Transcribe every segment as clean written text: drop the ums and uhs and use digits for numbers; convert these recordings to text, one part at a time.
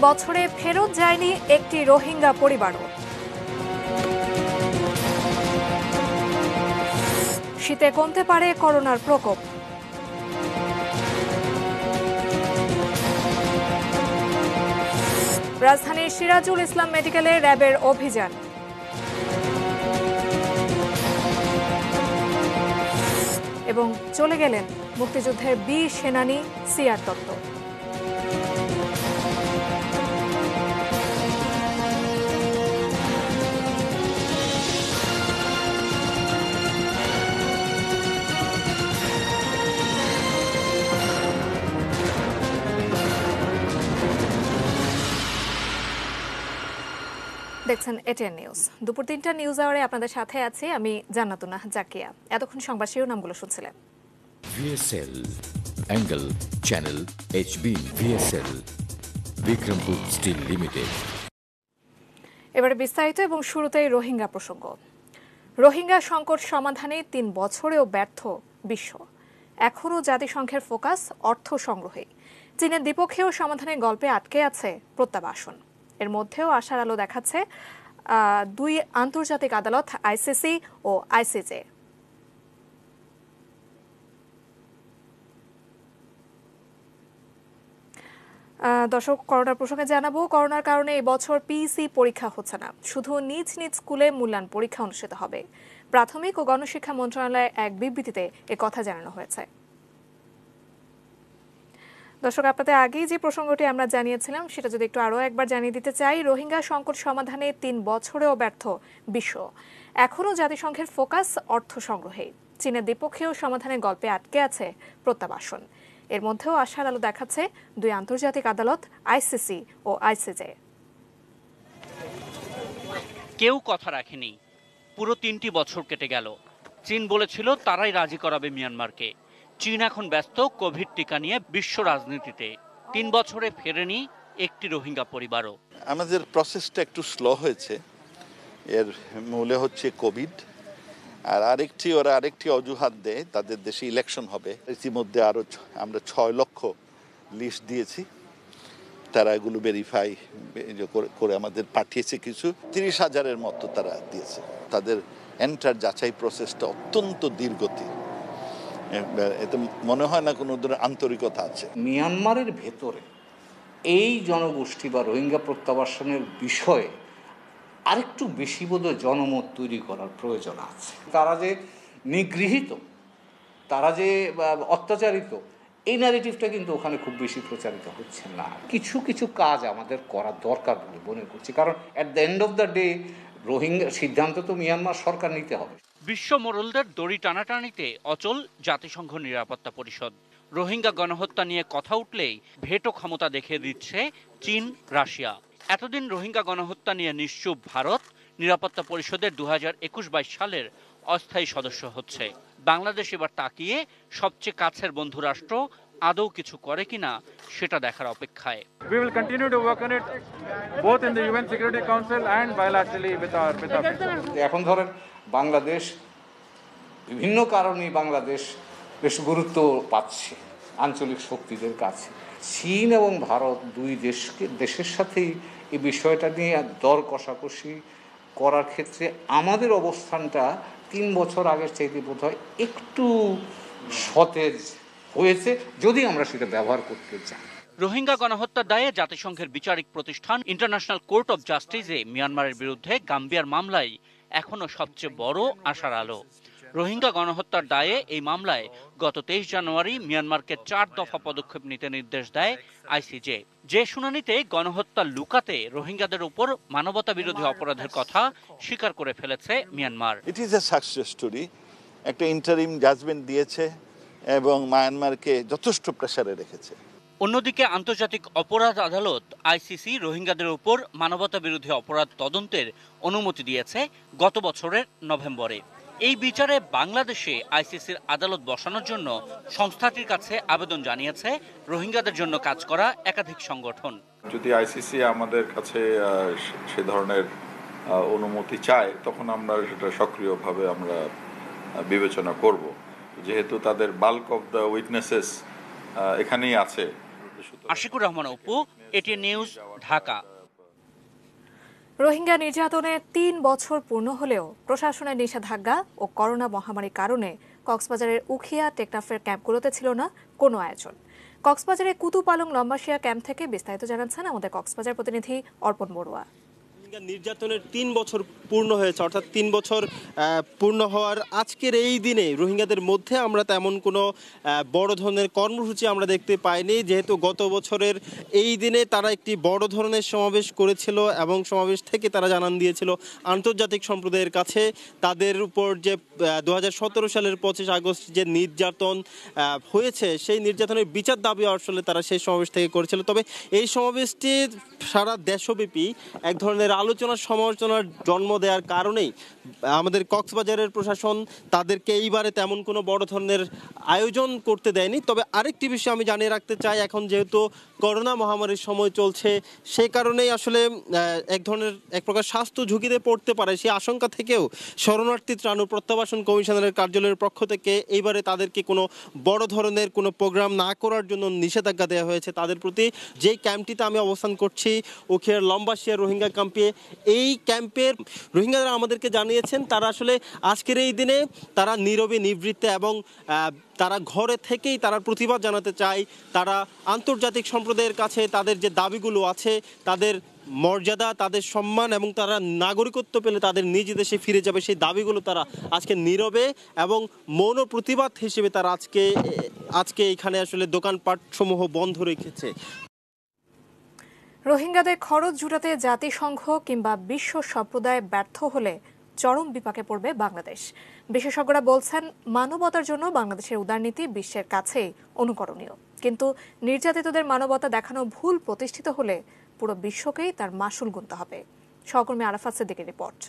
বছরে ফেরত যায়নি একটি রোহিঙ্গা পরিবারও। শীতে কমতে পারে করোনার প্রকোপ। রাজধানীর সিরাজুল ইসলাম মেডিকেলে র্যাবের অভিযান। এবং চলে গেলেন মুক্তিযুদ্ধের বীর সেনানী সিআর দত্ত। দেখছেন এটিএন নিউজ। দুপুর ৩টা নিউজ আওয়ারে আপনাদের সাথে আছি আমি জান্নাতুনা জাকিয়া। এতক্ষণ সংবাদ শিরোনামগুলো শুনছিলেন। VSL angle channel HB VSL Bikrampur steel limited. এবারে বিস্তারিত এবং শুরুতেই রোহিঙ্গা প্রসঙ্গ। রোহিঙ্গা সংকট সমাধানে ৩ বছরেও ব্যর্থ বিশ্ব। এখনও জাতিসংঘের ফোকাস অর্থ সংগ্রহে। চীনের দ্বিপক্ষীয় সমাধানের গল্পে আটকে আছে প্রত্যাবাসন। এর মধ্যেও আশার আলো দেখাচ্ছে 2 আন্তর্জাতিক আদালত ICC ও ICJ। দর্শক, করোনার প্রসঙ্গে জানাবো, করোনার কারণে এবছর পিইসি পরীক্ষা হচ্ছে না, শুধু নিজ নিজ স্কুলে মূল্যায়ন পরীক্ষা অনুষ্ঠিত হবে। প্রাথমিক ও গণশিক্ষা মন্ত্রণালয়ের এক বিবৃতিতে কথা জানানো হয়েছে। দর্শক, আপনাদের আগেই যে প্রসঙ্গটি আমরা জানিয়েছিলাম সেটা যদি একটু আরও একবার জানিয়ে দিতে চাই। রোহিঙ্গা সংকট সমাধানে 3 বছরেও ব্যর্থ বিশ্ব। এখনও জাতিসংঘের ফোকাস অর্থ সংগ্রহে। চীনের দ্বিপক্ষীয় সমাধানের গল্পে আটকে আছে প্রত্যাবাসন। এর মধ্যেও আশার আলো দেখাচ্ছে 2 আন্তর্জাতিক আদালত ICC ও ICJ। কেউ কথা রাখেনি। পুরো 3টি বছর কেটে গেল। চীন বলেছিল তারাই রাজি করাবে মিয়ানমারকে। চীন এখন ব্যস্ত কোভিড টিকা নিয়ে বিশ্ব রাজনীতিতে। 3 বছরে ফেরেনি একটি রোহিঙ্গা পরিবারও। আমাদের প্রসেসটা একটু স্লো হয়েছে। এর মূলে হচ্ছে কোভিড, আর ওরা আরেকটি অজুহাত দেয়, তাদের দেশে ইলেকশন হবে। ইতিমধ্যে আরো আমরা 6 লক্ষ লিস্ট দিয়েছি, তারা এগুলো ভেরিফাই করে আমাদের পাঠিয়েছে। কিছু 30,000-এর মতো তারা দিয়েছে। তাদের এন্টার যাচাই প্রসেসটা অত্যন্ত দীর্ঘতি। এতে মনে হয় না কোনো ধরনের আন্তরিকতা আছে। মিয়ানমারের ভেতরে এই জনগোষ্ঠী বা রোহিঙ্গা প্রত্যাবাসনের বিষয়ে আরেকটু বেশি বোধহয় জনমত তৈরি করার প্রয়োজন আছে। তারা যে নিগৃহীত, তারা যে অত্যাচারিত, এই ন্যারেটিভটা কিন্তু ওখানে খুব বেশি প্রচারিত হচ্ছে না। কিছু কিছু কাজ আমাদের করা দরকার বলে মনে করছি, কারণ at the end of the day Rohingya সিদ্ধান্ত তো মিয়ানমার সরকার নিতে হবে। বিশ্ব মোড়লদের দড়ি টানাটানিতে অচল জাতিসংঘ নিরাপত্তা পরিষদ। রোহিঙ্গা গণহত্যা নিয়ে কথা উঠলেই ভেটো ক্ষমতা দেখিয়ে দিচ্ছে চীন, রাশিয়া। এতদিন রোহিঙ্গা গণহত্যা নিয়ে নিশ্চুপ ভারত নিরাপত্তা পরিষদের 2021-22 সালের অস্থায়ী সদস্য হচ্ছে। বাংলাদেশ এবার তাকিয়ে সবচেয়ে কাছের বন্ধু রাষ্ট্র আদৌ কিছু করে কিনা সেটা দেখার অপেক্ষায়। We will continue to work on it both in the UN Security Council and bilaterally with our এখন ধরেন বাংলাদেশ বিভিন্ন কারণে বাংলাদেশ বেশ গুরুত্ব পাচ্ছে আঞ্চলিক শক্তিদের কাছে। চীন এবং ভারত 2 দেশের সাথেই এই বিষয়টা নিয়ে দর কষাকষি করার ক্ষেত্রে আমাদের অবস্থানটা 3 বছর আগের চাইতে বোধহয় একটু সতেজ হয়েছে, যদি আমরা সেটা ব্যবহার করতে চাই। রোহিঙ্গা গণহত্যার দায়ে জাতিসংঘের বিচারিক প্রতিষ্ঠান ইন্টারন্যাশনাল কোর্ট অব জাস্টিসে মিয়ানমারের বিরুদ্ধে গাম্বিয়ার মামলায় এখনো সবচেয়ে বড় আশার আলো। রোহিঙ্গা গণহত্যার দায়ে এই মামলায় গত 23 জানুয়ারি মিয়ানমারকে 4 দফা পদক্ষেপ নিতে নির্দেশ দেয় ICJ। যে শুনানিতে গণহত্যা লুকাতে রোহিঙ্গাদের উপর মানবতা বিরোধী অপরাধের কথা স্বীকার করে ফেলেছে Myanmar. It is a success story. একটা ইন্টারিম জাজমেন্ট দিয়েছে এবং মায়ানমারকে যথেষ্ট প্রেসারে রেখেছে। অন্যদিকে আন্তর্জাতিক অপরাধ আদালত ICC রোহিঙ্গাদের উপর মানবতা বিরোধী অপরাধ তদন্তের অনুমতি দিয়েছে গত বছরের নভেম্বরে। এই বিচারে বাংলাদেশে ICCর আদালত বসানোর জন্য সংস্থাটির কাছে আবেদন জানিয়েছে রোহিঙ্গাদের জন্য কাজ করা একাধিক সংগঠন। যদি ICC আমাদের কাছে সে ধরনের অনুমতি চায়, তখন আমরা সেটা সক্রিয়ভাবে আমরা বিবেচনা করব, যেহেতু তাদের বাল্ক অফ দ্য উইটনেসেস এখানেই আছে। Ashikur Rahman Apu, ATN news, Dhaka. রোহিঙ্গা নির্যাতনে ৩ বছর পূর্ণ হলেও প্রশাসনের নিষেধাজ্ঞা ও করোনা মহামারীর কারণে কক্সবাজারের উখিয়া টেকনাফের ক্যাম্পগুলোতে ছিল না কোনো আয়োজন। কক্সবাজারের কুতুপালং লম্বাশিয়া ক্যাম্প থেকে বিস্তারিত জানাচ্ছেন আমাদের কক্সবাজার প্রতিনিধি অর্পণ বড়ুয়া। নির্যাতনের ৩ বছর পূর্ণ হয়েছে, অর্থাৎ ৩ বছর পূর্ণ হওয়ার আজকের এই দিনে রোহিঙ্গাদের মধ্যে আমরা তেমন কোনো বড় ধরনের কর্মসূচি আমরা দেখতে পাইনি, যেহেতু গত বছরের এই দিনে তারা একটি বড় ধরনের সমাবেশ করেছিল এবং সমাবেশ থেকে তারা জানান দিয়েছিল আন্তর্জাতিক সম্প্রদায়ের কাছে তাদের উপর যে 2017 সালের 25 আগস্ট যে নির্যাতন হয়েছে সেই নির্যাতনের বিচার দাবি আসলে তারা সেই সমাবেশ থেকে করেছিল। তবে এই সমাবেশটি সারা দেশব্যাপী এক ধরনের আলোচনা সমালোচনার জন্ম দেওয়ার কারণেই আমাদের কক্সবাজারের প্রশাসন তাদেরকে এইবারে তেমন কোনো বড় ধরনের আয়োজন করতে দেয়নি। তবে আরেকটি বিষয় আমি জানিয়ে রাখতে চাই, এখন যেহেতু করোনা মহামারীর সময় চলছে সেই কারণেই আসলে এক প্রকার স্বাস্থ্য ঝুঁকিতে পড়তে পারে সেই আশঙ্কা থেকেও শরণার্থী ত্রাণ ও প্রত্যাবাসন কমিশনারের কার্যালয়ের পক্ষ থেকে এইবারে তাদেরকে কোনো বড় ধরনের কোনো প্রোগ্রাম না করার জন্য নিষেধাজ্ঞা দেওয়া হয়েছে তাদের প্রতি। যেই ক্যাম্পটিতে আমি অবস্থান করছি উখিয়ার লম্বাশিয়া রোহিঙ্গা ক্যাম্পে, এই ক্যাম্পের রোহিঙ্গারা আমাদেরকে জানিয়েছেন তারা আসলে আজকের এই দিনে তারা নীরবে নিবৃত্তে এবং তারা ঘরে থেকেই তারা প্রতিবাদ জানাতে চায়। তারা আন্তর্জাতিক সম্প্রদায়ের কাছে তাদের যে দাবিগুলো আছে, তাদের মর্যাদা, তাদের সম্মান এবং তারা নাগরিকত্ব পেলে তাদের নিজ দেশে ফিরে যাবে, সেই দাবিগুলো তারা আজকে নীরবে এবং মৌন প্রতিবাদ হিসেবে তারা আজকে এখানে আসলে দোকানপাট সমূহ বন্ধ রেখেছে। রোহিঙ্গাদের খরচ জুটাতে জাতিসংঘ কিংবা বিশ্ব সম্প্রদায় ব্যর্থ হলে চরম বিপাকে পড়বে বাংলাদেশ। বিশেষজ্ঞরা বলছেন মানবতার জন্য বাংলাদেশের উদারনীতি বিশ্বের কাছে অনুকরণীয়, কিন্তু নির্যাতিতদের মানবতা দেখানো ভুল প্রতিষ্ঠিত হলে পুরো বিশ্বকেই তার মাসুল গুনতে হবে। সহকর্মী আরাফাত সিদ্দিকীর রিপোর্ট।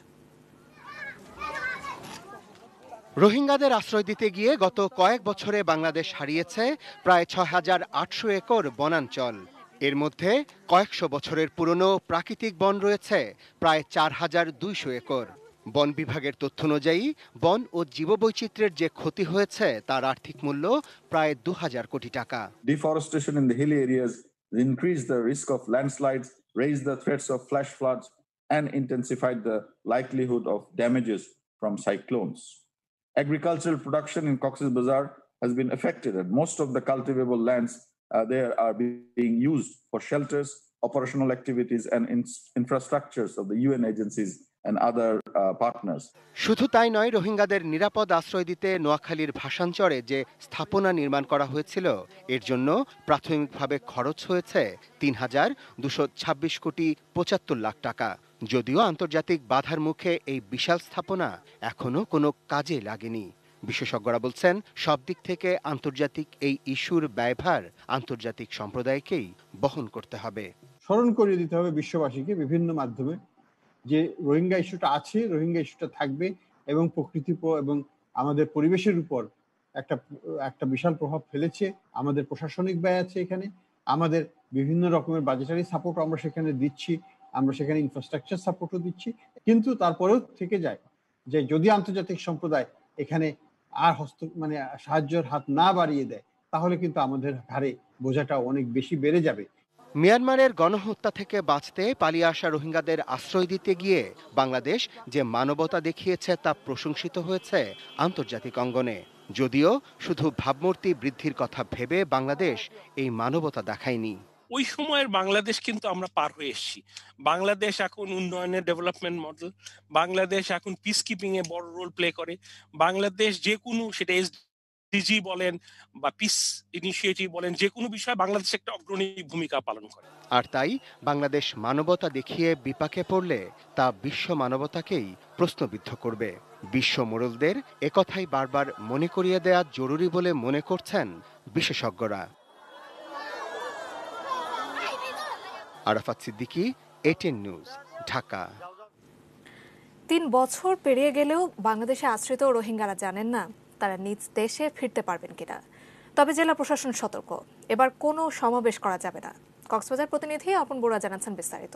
রোহিঙ্গাদের আশ্রয় দিতে গিয়ে গত কয়েক বছরে বাংলাদেশ হারিয়েছে প্রায় ৬,৮০০ একর বনাঞ্চল। এর মধ্যে কয়েকশো বছরের পুরনো প্রাকৃতিক বন রয়েছে প্রায় ৪,২০০ একর। বন বিভাগের তথ্য অনুযায়ী বন ও জীববৈচিত্র্যের যে ক্ষতি হয়েছে তার আর্থিক মূল্য প্রায় ২,০০০ কোটি টাকা। Deforestation in the hilly areas increased the risk of landslides, raised the threats of flash floods, and intensified the likelihood of damages from cyclones. Agricultural production in Cox's Bazar has been affected, and most of the cultivable lands there are being used for shelters, operational activities, and infrastructures of the UN agencies and other partners. শুধু তাই নয়, রোহিঙ্গাদের নিরাপদ আশ্রয় দিতে নোয়াখালীর ভাসানচরে যে স্থাপনা নির্মাণ করা হয়েছিল এর জন্য প্রাথমিকভাবে খরচ হয়েছে ৩,২২৬ কোটি ৭৫ লাখ টাকা। যদিও আন্তর্জাতিক বাধার মুখে এই বিশাল স্থাপনা এখনো কোনো কাজে লাগেনি। বিশেষজ্ঞরা বলছেন সব দিক থেকে আন্তর্জাতিক এই ইস্যুর ব্যয়ভার আন্তর্জাতিক সম্প্রদায়কেই বহন করতে হবে। স্মরণ করিয়ে দিতে হবে বিশ্ববাসীকে বিভিন্ন মাধ্যমে যে রোহিঙ্গা ইস্যুটা আছে, রোহিঙ্গা ইস্যুটা থাকবে এবং প্রকৃতি এবং আমাদের পরিবেশের উপর একটা বিশাল প্রভাব ফেলেছে। আমাদের প্রশাসনিক ব্যয় আছে, এখানে আমাদের বিভিন্ন রকমের বাজেটারি সাপোর্ট আমরা সেখানে দিচ্ছি, আমরা সেখানে ইনফ্রাস্ট্রাকচার সাপোর্টও দিচ্ছি, কিন্তু তারপরেও থেকে যায় যে যদি আন্তর্জাতিক সম্প্রদায় এখানে আর সাহায্যের হাত না বাড়িয়ে দেয় তাহলে কিন্তু আমাদের ঘাড়ে বোঝাটা অনেক বেশি বেড়ে যাবে। মিয়ানমারের গণহত্যা থেকে বাঁচতে পালিয়ে আসা রোহিঙ্গাদের আশ্রয় দিতে গিয়ে বাংলাদেশ যে মানবতা দেখিয়েছে তা প্রশংসিত হয়েছে আন্তর্জাতিক অঙ্গনে। যদিও শুধু ভাবমূর্তি বৃদ্ধির কথা ভেবে বাংলাদেশ এই মানবতা দেখায়নি। ওই সময়ের বাংলাদেশ কিন্তু আমরা পার হয়ে এসেছি। বাংলাদেশ এখন উন্নয়নের ডেভেলপমেন্ট মডেল, বাংলাদেশ এখন পিস কিপিং এ বড় রোল প্লে করে। বাংলাদেশ যে কোনো, সেটা এসডিজি বলেন বা পিস ইনিশিয়েটিভ বলেন, যে কোনো বিষয়ে বাংলাদেশ একটা অগ্রণী ভূমিকা পালন করে। আর তাই বাংলাদেশ মানবতা দেখিয়ে বিপাকে পড়লে তা বিশ্ব মানবতাকেই প্রশ্নবিদ্ধ করবে। বিশ্ব মোড়লদের একথাই বারবার মনে করিয়ে দেওয়া জরুরি বলে মনে করছেন বিশেষজ্ঞরা। Arafat Siddiqui, ATN news, Dhaka. ৩ বছর পেরিয়ে গেলেও বাংলাদেশে আশ্রিত রোহিঙ্গারা জানেন না তারা নিজ দেশে ফিরতে পারবেন কিনা। তবে জেলা প্রশাসন সতর্ক, এবার কোনো সমাবেশ করা যাবে না। কক্সবাজার প্রতিনিধি অর্পণ বড়ুয়া জানাচ্ছেন বিস্তারিত।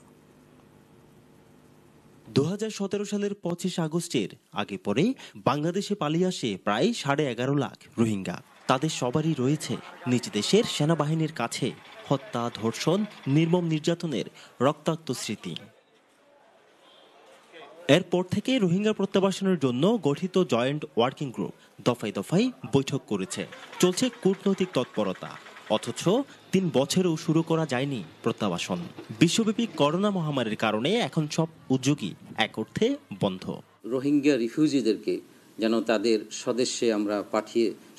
২০১৭ সালের ২৫ আগস্টের আগে পরে বাংলাদেশে পালিয়ে আসে প্রায় ১১.৫ লাখ রোহিঙ্গা। তাদের সবারই রয়েছে নিজ দেশের সেনাবাহিনীর কাছে হত্যা, ধর্ষণ, নির্মম নির্যাতনের রক্তাক্ত স্মৃতি। এরপর থেকে রোহিঙ্গা প্রত্যাবাসনের জন্য গঠিত জয়েন্ট ওয়ার্কিং গ্রুপ দফায় দফায় বৈঠক করেছে। চলছে কূটনৈতিক তৎপরতা, অথচ 3 বছরেও শুরু করা যায়নি প্রত্যাবাসন। বিশ্বব্যাপী করোনা মহামারীর কারণে এখন সব উদ্যোগই এক অর্থে বন্ধ। রোহিঙ্গা রিফিউজিদেরকে যেন তাদের স্বদেশে আমরা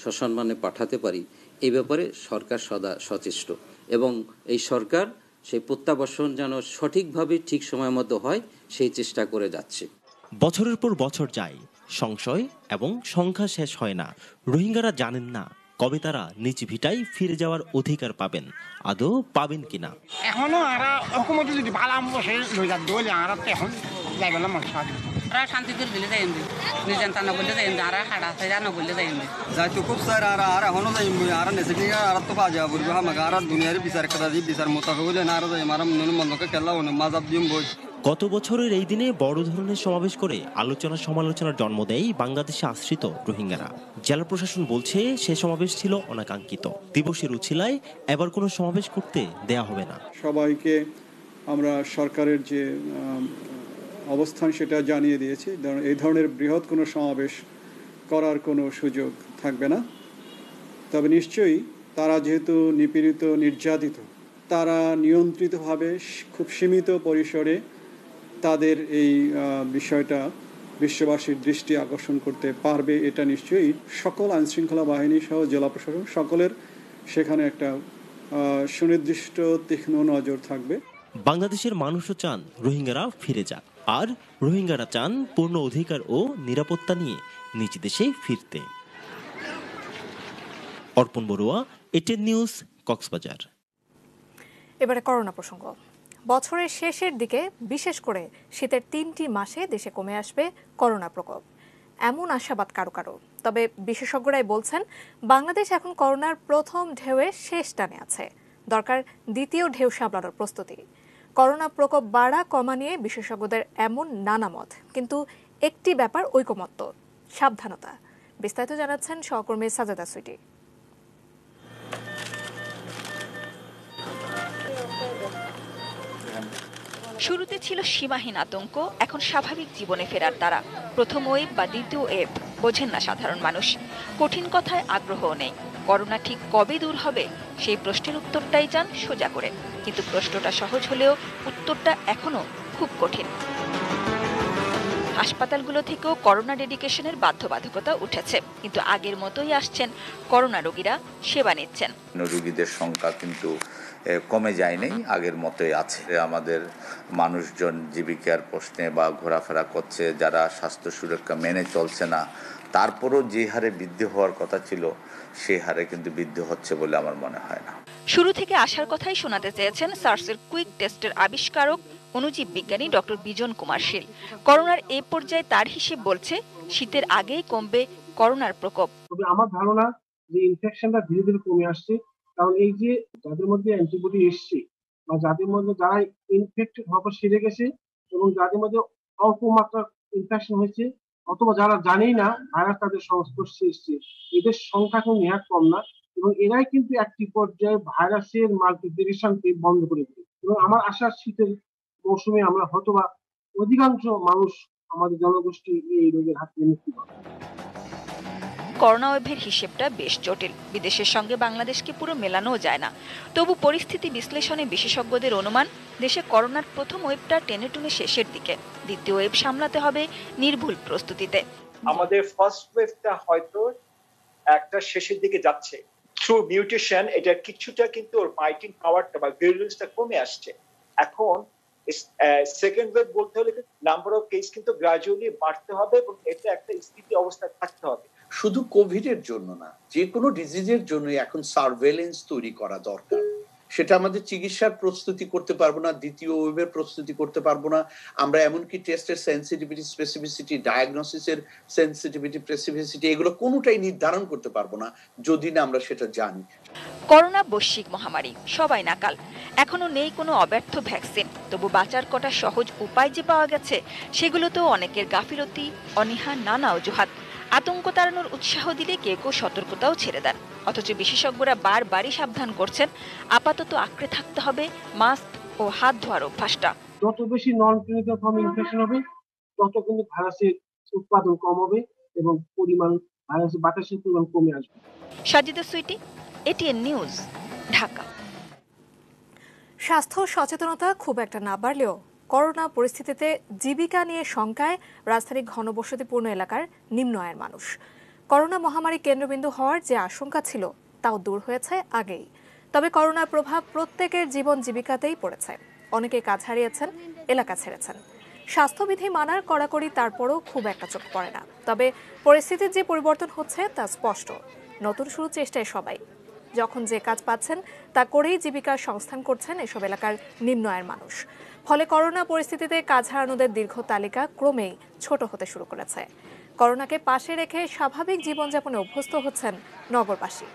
সসম্মানে পাঠাতে পারি, এই ব্যাপারে সরকার সদা সচেষ্ট এবং এই সরকার সেই প্রত্যাবাসন যেন সঠিকভাবে ঠিক সময় মতো হয় সেই চেষ্টা করে যাচ্ছে। বছরের পর বছর যায়, সংশয় এবং সংখ্যা শেষ হয় না। রোহিঙ্গারা জানেন না কবে তারা নিজ ভিটায় ফিরে যাওয়ার অধিকার পাবেন, আদৌ পাবেন কিনা। এখনো আরা হুকুমতে যদি ভালো বসে লই যা দলে আরা তো এখন যাইবেলা মানুষ আরা শান্তি করে দিলে যাই এমনি নিজেন তানা বললে যাই এমনি আরা হাড়া আছে জানো বললে যাই এমনি যাই তো খুব স্যার আর এখনো যাই আর নেছে কি আর তো বাজা বলবো আমাকে আর দুনিয়ার বিচার করা দি বিচার মোতাবেক হলে না আর যাই মারা মনে মনকে খেলা হনে মাজাব দিম বই। গত বছরের এই দিনে বড় ধরনের সমাবেশ করে আলোচনা সমালোচনার জন্ম দেয় বাংলাদেশে আশ্রিত রোহিঙ্গারা। জেলা প্রশাসন বলছে সে সমাবেশ ছিল অনাকাঙ্ক্ষিত। দিবসের উছিলায় এবার কোনো সমাবেশ করতে দেয়া হবে না। সবাইকে আমরা সরকারের যে অবস্থান সেটা জানিয়ে দিয়েছি। এই ধরনের বৃহৎ কোনো সমাবেশ করার কোনো সুযোগ থাকবে না। তবে নিশ্চয়ই তারা যেহেতু নিপীড়িত, নির্যাতিত, তারা নিয়ন্ত্রিতভাবে খুব সীমিত পরিসরে তাদের এই বিষয়টা বিশ্ববাসীর দৃষ্টি আকর্ষণ করতে পারবে। এটা নিশ্চয়ই সকল আইনশৃঙ্খলা বাহিনী সহ জেলা প্রশাসন সকলের সেখানে একটা সুনির্দিষ্ট তীক্ষ্ণ নজর থাকবে। বাংলাদেশের মানুষও চান রোহিঙ্গারা ফিরে যাক, আর রোহিঙ্গারা চান পূর্ণ অধিকার ও নিরাপত্তা নিয়ে নিজ দেশে ফিরতে। অর্পণ বড়ুয়া, এটিএন নিউজ, কক্সবাজার। এবারে করোনা প্রসঙ্গ। বছরের শেষের দিকে বিশেষ করে শীতের 3টি মাসে দেশে কমে আসবে করোনা প্রকোপ, এমন আশাবাদ কারো কারো। তবে বিশেষজ্ঞরাই বলছেন বাংলাদেশ এখন করোনার প্রথম ঢেউয়ের শেষ টানে আছে, দরকার দ্বিতীয় ঢেউ সামলানোর প্রস্তুতি। করোনা প্রকোপ বাড়া কমা নিয়ে বিশেষজ্ঞদের এমন নানা মত, কিন্তু একটি ব্যাপার ঐকমত্য, সাবধানতা। বিস্তারিত জানাচ্ছেন সহকর্মী সাজেদা সুইটি। শুরুতে ছিল সীমাহীন আতঙ্ক, এখন স্বাভাবিক জীবনে ফেরার তারা। প্রথম ওয়েভ বা দ্বিতীয় ওয়েভ বোঝেন না সাধারণ মানুষ, কঠিন কথায় আগ্রহও নেই। করোনা ঠিক কবে দূর হবে সেই প্রশ্নের উত্তরটাই চান সোজা করে, কিন্তু প্রশ্নটা সহজ হলেও উত্তরটা এখনো খুব কঠিন। হাসপাতালগুলো থেকেও করোনা ডেডিকেশনের বাধ্যবাধকতা উঠেছে, কিন্তু আগের মতোই আসছেন করোনা রোগীরা, সেবা নিচ্ছেন। রোগীদের সংখ্যা কিন্তু কমে যায়নি, আগের মতোই আছে। আমাদের মানুষজন জীবিকার প্রশ্নে বা ঘোরাফেরা করছে, যারা স্বাস্থ্য সুরক্ষা মেনে চলছে না, তারপরও যে হারে বৃদ্ধি হওয়ার কথা ছিল সেই হারে কিন্তু বৃদ্ধি হচ্ছে বলে আমার মনে হয় না। শুরু থেকে আসার কথাই শোনাতে চেয়েছেন সার্সের কুইক টেস্টের আবিষ্কারক অণুজীব বিজ্ঞানী ডক্টর বিজন কুমার শীল। করোনার এই পর্যায়ে তার হিসেব বলছে শীতের আগেই কমবে করোনার প্রকোপ। তবে আমার ধারণা যে ইনফেকশনটা ধীরে ধীরে কমে আসছে, কারণ এই যে যাদের মধ্যে অ্যান্টিবডি এসছে বা যাদের মধ্যে যারা ইনফেক্টেড হওয়ার পর সেরে গেছে এবং যাদের মধ্যে অল্প মাত্রা ইনফেকশন হয়েছে অথবা যারা জানেই না ভাইরাস তাদের সংস্পর্শে এসছে, এদের সংখ্যা কিন্তু নেহাত কম না এবং এরাই কিন্তু একটি পর্যায়ে ভাইরাসের মাল্টিপ্লিকেশনকে বন্ধ করে দেবে। এবং আমার আশা শীতের মৌসুমে আমরা হয়তোবা অধিকাংশ মানুষ আমাদের জনগোষ্ঠী এই রোগের হাত থেকে মুক্তি পাবে। করোনা ওয়েভের হিসেবটা বেশ জটিল, বিদেশের সঙ্গে বাংলাদেশকে পুরো মেলানোও যায় না। তবু পরিস্থিতি বিশ্লেষণে বিশেষজ্ঞদের অনুমান দেশে করোনার প্রথম ওয়েভটা টেনে টুনে শেষের দিকে, দ্বিতীয় ওয়েভ সামলাতে হবে নির্ভুল প্রস্তুতিতে। আমাদের ফার্স্ট ওয়েভটা হয়তো একটা শেষের দিকে যাচ্ছে, থ্রু মিউটেশন এটা কিছুটা কিন্তু ওর ফাইটিং পাওয়ারটা বা ভিরুলেন্সটা কমে আসছে। এখন সেকেন্ড ওয়েভ বলতে হলে নাম্বার অফ কেস কিন্তু গ্রাজুয়ালি বাড়তে হবে এবং এটা একটা স্থিতি অবস্থায় থাকতে হবে। শুধু কোভিডের জন্য না, যে কোনো ডিজিজের জন্য এখন সার্ভেলেন্স তৈরি করা দরকার। সেটা আমাদের চিকিৎসার প্রস্তুতি করতে পারবো না, দ্বিতীয় ওয়েভের প্রস্তুতি করতে পারবো না। আমরা এমনকি টেস্টের সেন্সিটিভিটি, স্পেসিফিসিটি, ডায়াগনোসিসের সেন্সিটিভিটি, স্পেসিফিসিটি এগুলো কোনোটাই নির্ধারণ করতে পারবো না যদি না আমরা সেটা জানি। করোনা বৈশ্বিক মহামারী, সবাই নাকাল। এখনো নেই কোনো অব্যর্থ ভ্যাকসিন, তবু বাঁচার কটা সহজ উপায় যে পাওয়া গেছে সেগুলো তো অনেকের গাফিলতি, অনীহা, নানা অজুহাত। আতঙ্ক তাড়ানোর উৎসাহ দিলে কেউ কেউ সতর্কতাও ছেড়ে দেন। অথচ বিশেষজ্ঞরা বারবারই সাবধান করছেন, আপাতত আঁকড়ে থাকতে হবে মাস্ক ও হাত ধোয়ার অভ্যাসটা। যত বেশি নন ক্লিনিক্যাল ফর্ম ইনফেকশন হবে তত কিন্তু ভাইরাসের উৎপাদন কম হবে এবং ভাইরাসের বাতাসের পরিমাণ কমে আসবে। Sajida Sweety, ATN news, Dhaka. স্বাস্থ্য সচেতনতা খুব একটা না বাড়লেও করোনা পরিস্থিতিতে জীবিকা নিয়ে শঙ্কায় রাজধানীর ঘনবসতিপূর্ণ এলাকার নিম্ন আয়ের মানুষ। করোনা মহামারী কেন্দ্রবিন্দু হওয়ার যে আশঙ্কা ছিল তাও দূর হয়েছে আগেই। তবে করোনার প্রভাব প্রত্যেকের জীবন জীবিকাতেই পড়েছে। অনেকে কাজ হারিয়েছেন, এলাকা ছেড়েছেন। স্বাস্থ্যবিধি মানার কড়াকড়ি তারপরও খুব একটা চোখ পড়ে না। তবে পরিস্থিতির যে পরিবর্তন হচ্ছে তা স্পষ্ট। নতুন শুরু চেষ্টায় সবাই। যখন যে কাজ পাচ্ছেন তা করেই জীবিকার সংস্থান করছেন এসব এলাকার নিম্ন আয়ের মানুষ। ফলে করোনা পরিস্থিতিতে কাজ হারানোদের দীর্ঘ তালিকা ক্রমেই ছোট হতে শুরু করেছে। করোনাকে পাশে রেখে স্বাভাবিক জীবনযাপনে অভ্যস্ত হচ্ছেন নগরবাসী।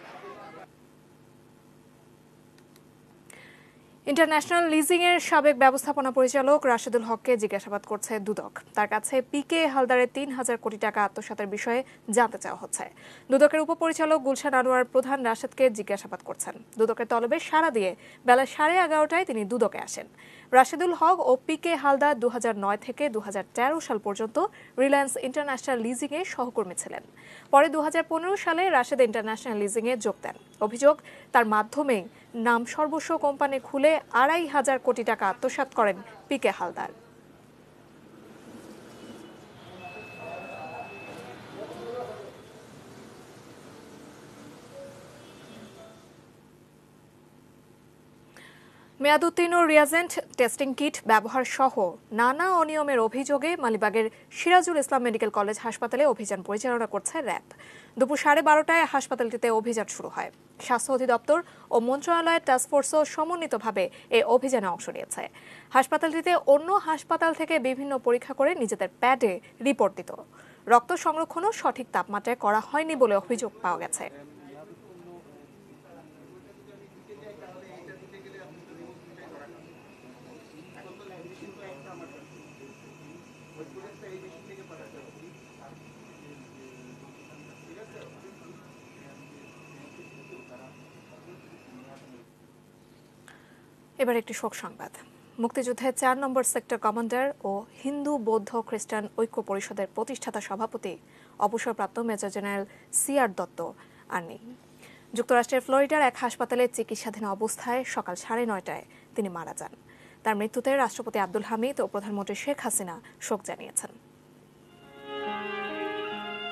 ইন্টারন্যাশনাল লিজিং এর সাবেক ব্যবস্থাপনা পরিচালক রাশেদুল হককে জিজ্ঞাসাবাদ করছে দুদক। তার কাছে পিকে হালদারের ৩,০০০ কোটি টাকা আত্মসাতের বিষয়ে জানতে চাওয়া হচ্ছে। দুদকের উপপরিচালক গুলশান আনোয়ার প্রধান রাশেদকে জিজ্ঞাসাবাদ করছেন। দুদকের তলবে সাড়া দিয়ে বেলা 11:30টায় তিনি দুদকে আসেন। রাশেদুল হক ও পিকে হালদার 2009 থেকে 2013 সাল পর্যন্ত রিলায়েন্স ইন্টারন্যাশনাল লিজিং এ সহকর্মী ছিলেন। পরে 2015 সালে রাশেদ ইন্টারন্যাশনাল লিজিং এ যোগ দেন। অভিযোগ, তার মাধ্যমেই নাম সর্বস্ব কোম্পানি খুলে 2,500 কোটি টাকা আত্মসাৎ করেন পিকে হালদার। মেয়াদোত্তীর্ণ রিয়াজেন্ট টেস্টিং কিট ব্যবহার সহ নানা অনিয়মের অভিযোগে মালিবাগের সিরাজুল ইসলাম মেডিকেল কলেজ হাসপাতালে অভিযান পরিচালনা করছে র্যাব। দুপুর 12:30টায় হাসপাতালটিতে অভিযান শুরু হয়। স্বাস্থ্য অধিদপ্তর ও মন্ত্রণালয়ের টাস্কফোর্সও সমন্বিতভাবে এই অভিযানে অংশ নিয়েছে। হাসপাতালটিতে অন্য হাসপাতাল থেকে বিভিন্ন পরীক্ষা করে নিজেদের প্যাডে রিপোর্ট দিত। রক্ত সংরক্ষণও সঠিক তাপমাত্রায় করা হয়নি বলে অভিযোগ পাওয়া গেছে। এবার একটি শোক সংবাদ। মুক্তিযুদ্ধে 4 নম্বর সেক্টর কমান্ডার ও হিন্দু বৌদ্ধ খ্রিস্টান ঐক্য পরিষদের প্রতিষ্ঠাতা সভাপতি অবসরপ্রাপ্ত মেজর জেনারেল সিআর দত্ত আর নেই। যুক্তরাষ্ট্রের ফ্লোরিডার এক হাসপাতালে চিকিৎসাধীন অবস্থায় সকাল 9:30টায় তিনি মারা যান। তার মৃত্যুতে রাষ্ট্রপতি আব্দুল হামিদ ও প্রধানমন্ত্রী শেখ হাসিনা শোক জানিয়েছেন।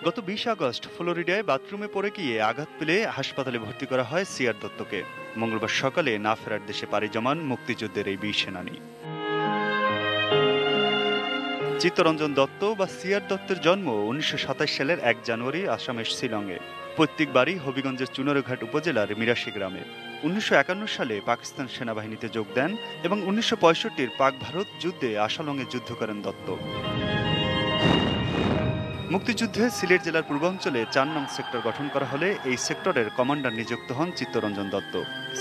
গত 20 আগস্ট ফ্লোরিডায় বাথরুমে পড়ে গিয়ে আঘাত পেলে হাসপাতালে ভর্তি করা হয় সিআর দত্তকে। মঙ্গলবার সকালে না ফেরার দেশে পাড়ি জমান মুক্তিযুদ্ধের এই বীর সেনানী। চিত্তরঞ্জন দত্ত বা সিআর দত্তের জন্ম 1927 সালের 1 জানুয়ারি আসামের শিলংয়ে। পৈতৃক বাড়ি হবিগঞ্জের চুনারঘাট উপজেলার মিরাশি গ্রামে। 1951 সালে পাকিস্তান সেনাবাহিনীতে যোগ দেন এবং 1965-র পাক ভারত যুদ্ধে আশালংয়ে যুদ্ধ করেন দত্ত। মুক্তিযুদ্ধে সিলেট জেলার পূর্বাঞ্চলে 4 নং সেক্টর গঠন করা হলে এই সেক্টরের কমান্ডার নিযুক্ত হন চিত্তরঞ্জন দত্ত।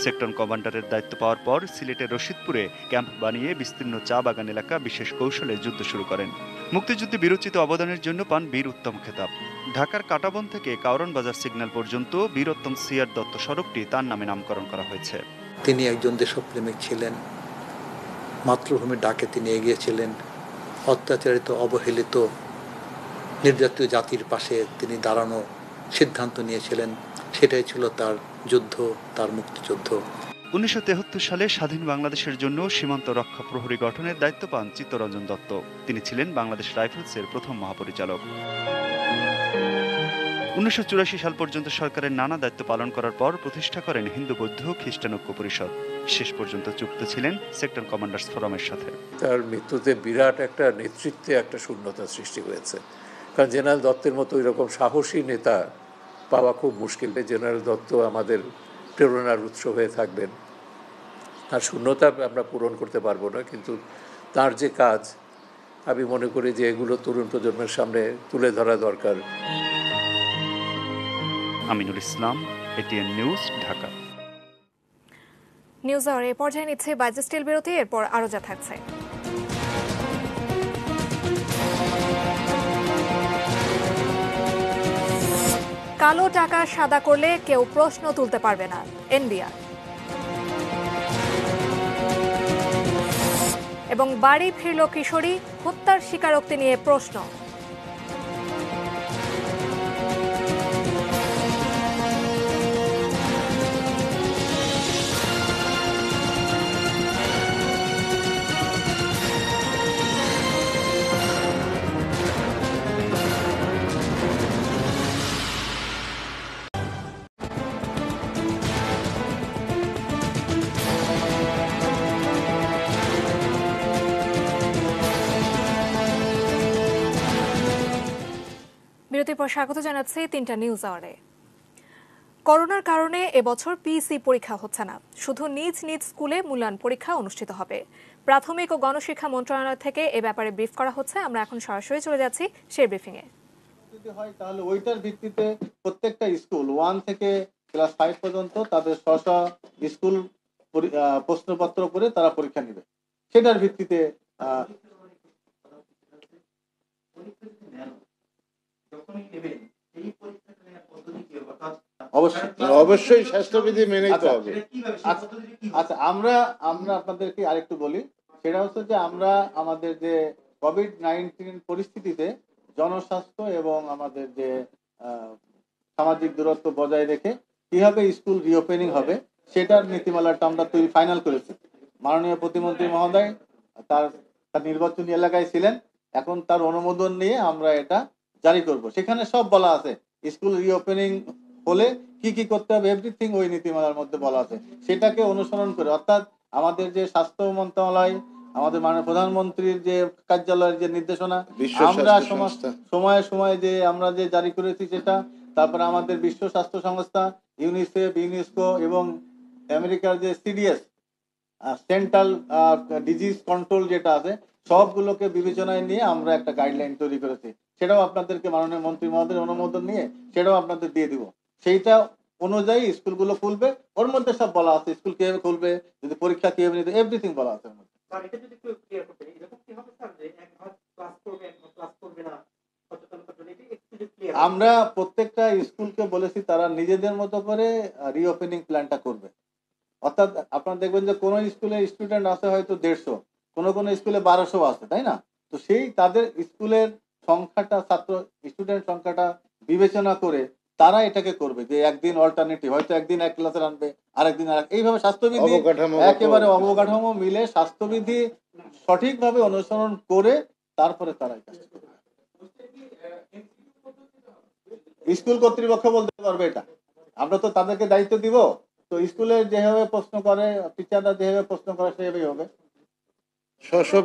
সেক্টর কমান্ডারের দায়িত্ব পাওয়ার পর সিলেটের রশিদপুরে ক্যাম্প বানিয়ে বিস্তীর্ণ চা বাগান এলাকা বিশেষ কৌশলে যুদ্ধ শুরু করেন। মুক্তিযুদ্ধে বীরোচিত অবদানের জন্য পান বীর উত্তম খেতাব। ঢাকার কাটাবন থেকে কাউরন বাজার সিগন্যাল পর্যন্ত বীরোত্তম সিআর দত্ত সড়কটি তার নামে নামকরণ করা হয়েছে। তিনি একজন দেশপ্রেমিক ছিলেন। মাতৃভূমির ডাকে তিনি এগিয়েছিলেন। অত্যাচারিত, অবহেলিত, নির্যাতিত জাতির পাশে তিনি দাঁড়ানো সিদ্ধান্ত নিয়েছিলেন। সেটাই ছিল তার যুদ্ধ, তার মুক্তিযুদ্ধ। 1973 সালে স্বাধীন বাংলাদেশের জন্য সীমান্ত রক্ষা প্রহরী গঠনের দায়িত্ব পান চিত্তরঞ্জন দত্ত। তিনি ছিলেন বাংলাদেশ রাইফেলসের প্রথম মহাপরিচালক। 1984 সাল পর্যন্ত সরকারের নানা দায়িত্ব পালন করার পর প্রতিষ্ঠা করেন হিন্দু বৌদ্ধ খ্রিস্টান ঐক্য পরিষদ। শেষ পর্যন্ত যুক্ত ছিলেন সেক্টর কমান্ডার্স ফোরামের সাথে। তার মৃত্যুতে বিরাট একটা নেতৃত্বে একটা শূন্যতা সৃষ্টি হয়েছে। কারণ জেনারেল দত্তের মতো এরকম সাহসী নেতা পাওয়া খুব মুশকিল। জেনারেল দত্ত আমাদের প্রেরণার উৎস হয়ে থাকবেন। তার শূন্যতা আমরা পূরণ করতে পারবো না, কিন্তু তার যে কাজ আমি মনে করি যে এগুলো তরুণ প্রজন্মের সামনে তুলে ধরা দরকার। Aminul Islam, ATN news, Dhaka. News hour এই পর্যায়ে নিচ্ছে বাজে স্টিল বিরতি, এরপর আরো যা থাকছে। কালো টাকা সাদা করলে কেউ প্রশ্ন তুলতে পারবে না, এনবিআর। এবং বাড়ি ফিরল কিশোরী, হত্যার স্বীকারোক্তি নিয়ে প্রশ্ন। বিরতির পর স্বাগত জানাচ্ছি 3টা নিউজ আওয়ারে। করোনার কারণে এবছর পিইসি পরীক্ষা হচ্ছে না, শুধু নিজ নিজ স্কুলে মূল্যায়ন পরীক্ষা অনুষ্ঠিত হবে। প্রাথমিক ও গণশিক্ষা মন্ত্রণালয় থেকে এ ব্যাপারে ব্রিফ করা হচ্ছে। আমরা এখন সরাসরি চলে যাচ্ছি সেই ব্রিফিং এ। যদি হয় তাহলে ওইটার ভিত্তিতে প্রত্যেকটা স্কুল 1 থেকে ক্লাস 5 পর্যন্ত তাদের স্ব স্কুল প্রশ্নপত্র করে তারা পরীক্ষা নেবে। সেটার ভিত্তিতে অবশ্যই স্বাস্থ্যবিধি মেনেই তো হবে। আচ্ছা, আমরা আপনাদেরকে আরেকটু বলি, সেটা হচ্ছে যে আমরা আমাদের যে কোভিড-19 পরিস্থিতিতে জনস্বাস্থ্য এবং আমাদের যে সামাজিক দূরত্ব বজায় রেখে কিভাবে স্কুল রিওপেনিং হবে সেটার নীতিমালাটা আমরা ফাইনাল করেছি। মাননীয় প্রতিমন্ত্রী মহোদয় তার নির্বাচনী এলাকায় ছিলেন, এখন তার অনুমোদন নিয়ে আমরা এটা জারি করব। সেখানে সব বলা আছে, স্কুল রিওপেনিং হলে কি কি করতে হবে, এভরিথিং ওই নীতিমালার মধ্যে বলা আছে। সেটাকে অনুসরণ করে, অর্থাৎ আমাদের যে স্বাস্থ্য মন্ত্রণালয়, আমাদের মাননীয় প্রধানমন্ত্রীর যে কার্যালয়ের যে নির্দেশনা, আমরা সময়ে সময়ে যে আমরা যে জারি করেছি সেটা, তারপরে আমাদের বিশ্ব স্বাস্থ্য সংস্থা, ইউনিসেফ, ইউনেস্কো এবং আমেরিকার যে সিডিএস সেন্ট্রাল ডিজিজ কন্ট্রোল যেটা আছে, সবগুলোকে বিবেচনায় নিয়ে আমরা একটা গাইডলাইন তৈরি করেছি। সেটাও আপনাদেরকে মাননীয় মন্ত্রী মহোদয়ের অনুমোদন নিয়ে সেটাও আপনাদের দিয়ে দিব। সেইটা অনুযায়ী স্কুলগুলো খুলবে, ওর মধ্যে সব বলা আছে, স্কুল কিভাবে খুলবে, যদি পরীক্ষা কিভাবে নিতে, এভরিথিং বলা আছে। আমরা প্রত্যেকটা স্কুলকে বলেছি তারা নিজেদের মতো করে রিওপেনিং প্ল্যানটা করবে। অর্থাৎ আপনারা দেখবেন যে কোনো স্কুলে স্টুডেন্ট আছে হয়তো 150, কোনো স্কুলে 1200 আছে, তাই না? তো সেই তাদের স্কুলের সংখ্যাটা, ছাত্র স্টুডেন্ট সংখ্যাটা বিবেচনা করে তারা এটাকে করবে যে একদিন অল্টারনেটিভ, হয়তো একদিন এক ক্লাসে আনবে, আরেকদিন আর এইভাবে স্বাস্থ্যবিধি একেবারে অবকাঠামো মিলে স্বাস্থ্যবিধি সঠিকভাবে অনুসরণ করে তারপরে তারা এই কাজটা করবে। স্কুল কর্তৃপক্ষ বলতে পারবে এটা, আমরা তো তাদেরকে দায়িত্ব দিব। তো স্কুলে যেভাবে প্রশ্ন করে, টিচাররা যেভাবে প্রশ্ন করে সেভাবেই হবে। স্ব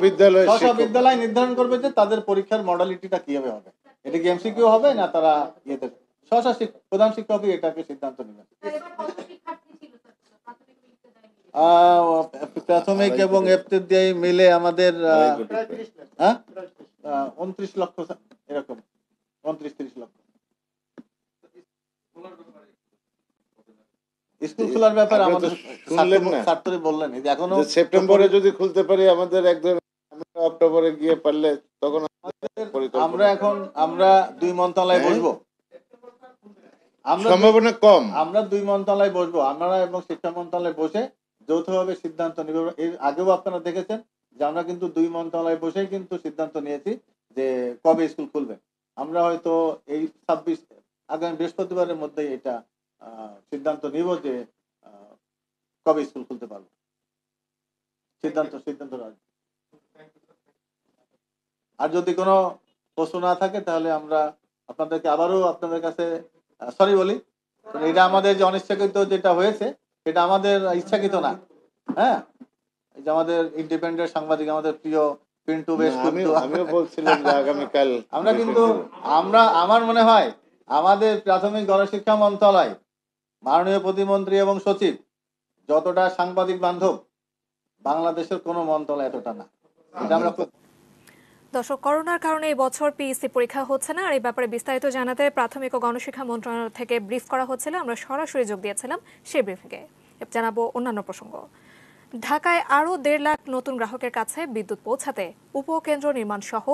বিদ্যালয় নির্ধারণ করবে যে তাদের পরীক্ষার মডালিটিটা কিভাবে হবে, এটা কি এমসিকিউ হবে না তারা ইয়েতে, প্রধান শিক্ষকই এটাকে সিদ্ধান্ত নেবেন। প্রাথমিক এবং এফটিডিআই মিলে আমাদের 29 লক্ষ, এরকম 29-30 লক্ষ। স্কুল খোলার ব্যাপারে আমাদের ছাত্রী বললেন এখনো সেপ্টেম্বরে যদি খুলতে পারি, আমাদের একদম অক্টোবরে গিয়ে পারলে তখন আমরা 2 মন্ত্রণালয়ে বসবো, সম্ভাবনা কম, আমরা 2 মন্ত্রণালয়ে বসবো, আমরা এবং শিক্ষা মন্ত্রণালয়ে বসে যৌথভাবে সিদ্ধান্ত নিব। এর আগেও আপনারা দেখেছেন যে আমরা কিন্তু 2 মন্ত্রণালয়ে বসেই কিন্তু সিদ্ধান্ত নিয়েছি যে কবে স্কুল খুলবে। আমরা হয়তো এই 26 আগামী বৃহস্পতিবারের মধ্যে এটা সিদ্ধান্ত নিব যে কবে স্কুল খুলতে পারবো। সিদ্ধান্ত আর যদি কোনো প্রশ্ন না থাকে তাহলে আমরা আপনাদেরকে আবারও আপনাদের কাছে সরি বলি। এটা আমাদের যে অনিচ্ছাকৃত যেটা হয়েছে সেটা আমাদের ইচ্ছাকৃত না। হ্যাঁ, এই যে আমাদের ইন্ডিপেন্ডেন্ট সাংবাদিক, আমাদের প্রিয় পিন্টু, বেশ আমিও বলছিলাম যে আগামীকাল আমরা কিন্তু আমার মনে হয় আমাদের প্রাথমিক গণশিক্ষা মন্ত্রণালয়, মাননীয় প্রতিমন্ত্রী এবং সচিব যতটা সাংবাদিক বান্ধব, বাংলাদেশের কোনো মন্ত্রণালয় এতটা না। এটা আমরা দর্শক, করোনার কারণে এই বছর পিইসি পরীক্ষা হচ্ছে না, আর এই ব্যাপারে বিস্তারিত জানাতে প্রাথমিক ও গণশিক্ষা মন্ত্রণালয় থেকে ব্রিফ করা হচ্ছিল। আমরা সরাসরি যোগ দিয়েছিলাম সেই ব্রিফিংয়ে। জানাবো অন্যান্য প্রসঙ্গ। ঢাকায় আরও 1.5 লাখ নতুন গ্রাহকের কাছে বিদ্যুৎ পৌঁছাতে উপকেন্দ্র নির্মাণ সহ